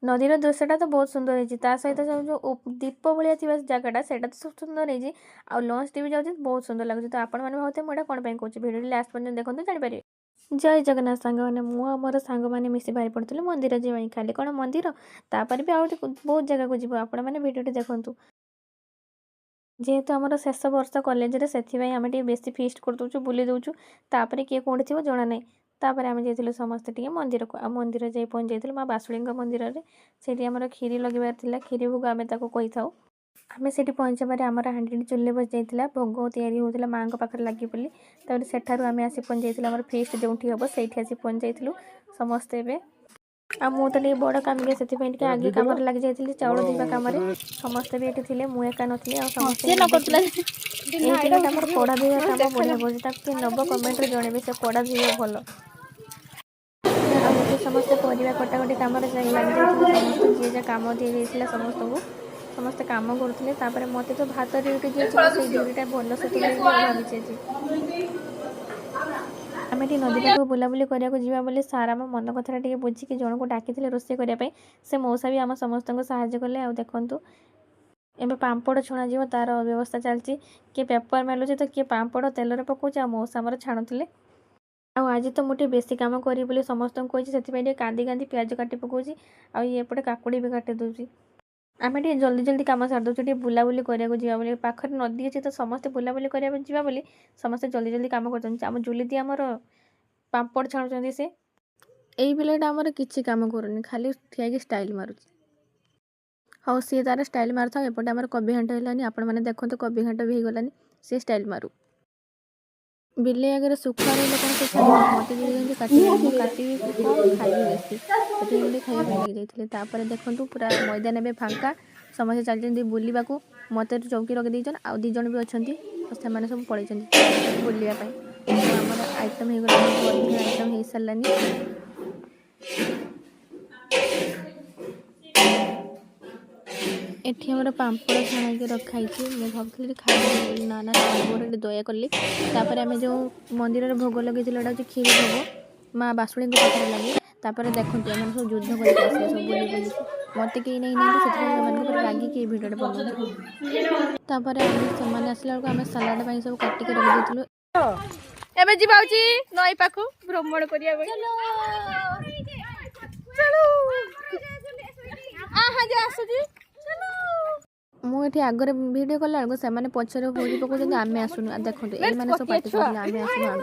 नदीर दृश्यटा तो बहुत सुंदर है सहित जो दीप भाया थी जगटा से सब सुंदर है आ लंच टी भी जाऊँगी बहुत सुंदर लगे। तो आपण मैंने भावते मुझे कौन कौन भिडियो लास्ट पर्यटन देखो जानीपारे। जय जगन्नाथ सांग मैंने मोर सांग मैंने मिसी बाहरी पड़े मंदिर जी खाली कौन मंदिर तापर भी आउट बहुत जगह को जीव आपण मैंने भिडियो देखूँ। जेहेतु आमर शेष वर्ष कॉलेज से आम बेसी फिस्ट कर दूँ बुली दूँ तापर किए कौटी थी जना ना तापर आम जाइलु समस्ते टे मंदिर को आ मंदिर जाई पहुँच जाइलु माँ बासुड़ी मंदिर में से आमर खीरी लगे खीरी भोग आम कही था आम से पहुँचा बारे आमर हांडी चुल्ले बस जाइए भोग तैयारी होता माँ पाखे लगे बोली सेठार आम आसी पहुँच जाइए आम फिस्ट जो हम से आसी पहुँच जाइलु समस्ते आ मु तो बड़ कामिका से आगे कम लग जाइए चाउल दीवा कम समस्ते भी ये थे मुझे एका नी पड़ा धोवा कम बढ़िया कर नब कमेंट जनइबे से पड़ा धोवा भल समस्त परिवा कटाकटी कम लग समस्त जी जहाँ कम दी जाइए समस्त कम करुले मत तो भात ड्यूटी दिए से ड्यूटीटा भल से भाई आम ये नदी पाक बुलाबुली करने जावा बोली सार आम मन कथा टे बुझिकी जन को डाकी रोषे करने से मौसा भी आम समस्त साहय कले। आ देखु एवं पापड़ छुणा तार व्यवस्था चलती किए पेपर मेलुचे तो किए पापड़ तेल पकाउे आ मौसा आमर छाणुले। आज तो मुझे बेसी कम करी समस्त कही से कांदी कांदी प्याज काटी पकाऊँ आएपटे काकुड़ी भी काटी दूसरी आम जल्दी जल्दी कम सारी दूसरे बुलाबुली करने जावा पाखे नदी अच्छी तो समस्ते बुलाबुली करने जावा समस्ते जल्दी जल्दी कम कर जुली दी आमर पापड़ छाणुंट से यही पिलाटा आमर किसी कम करूनी खाली ठिया स्टाइल मारुची। हाँ सी तार स्टाइल मार एपटे आमर कभी घाट है आपण मैंने देखते कभी घाट भी हो गलानी सी स्टाइल मारू बिले आगे सुखा रही मत काटी खाइबी बेसी खाइबा लगे जाइए देखूँ पूरा मैदान में फांका समस्त चलते बुलवा मत चौकी रखीदेन आउ दी जन भी अच्छा से सब पड़े बुलवाई आम आइटम हो गला आइटम हो सारानी एठी हमर पापड़ छाणा रखाई मुझे भावती खाई ना ना गोटे दया कली आम जो मंदिर भोग लगे क्षीरी भोग माँ बासुड़ी पाखे लगे तापर देखते आम सब युद्ध करके सब बुली बुली मत कहीं नहीं रागिक भिडियो बनाते से आसला आम सालाड सब काटिक रखी एबे जीवाउची नई पाखु भ्रमण करिया मुझे आगे भिडियो कला से पचर होली पकाउं आम आसुनु देखो ये सब पार्टी आम आसुनु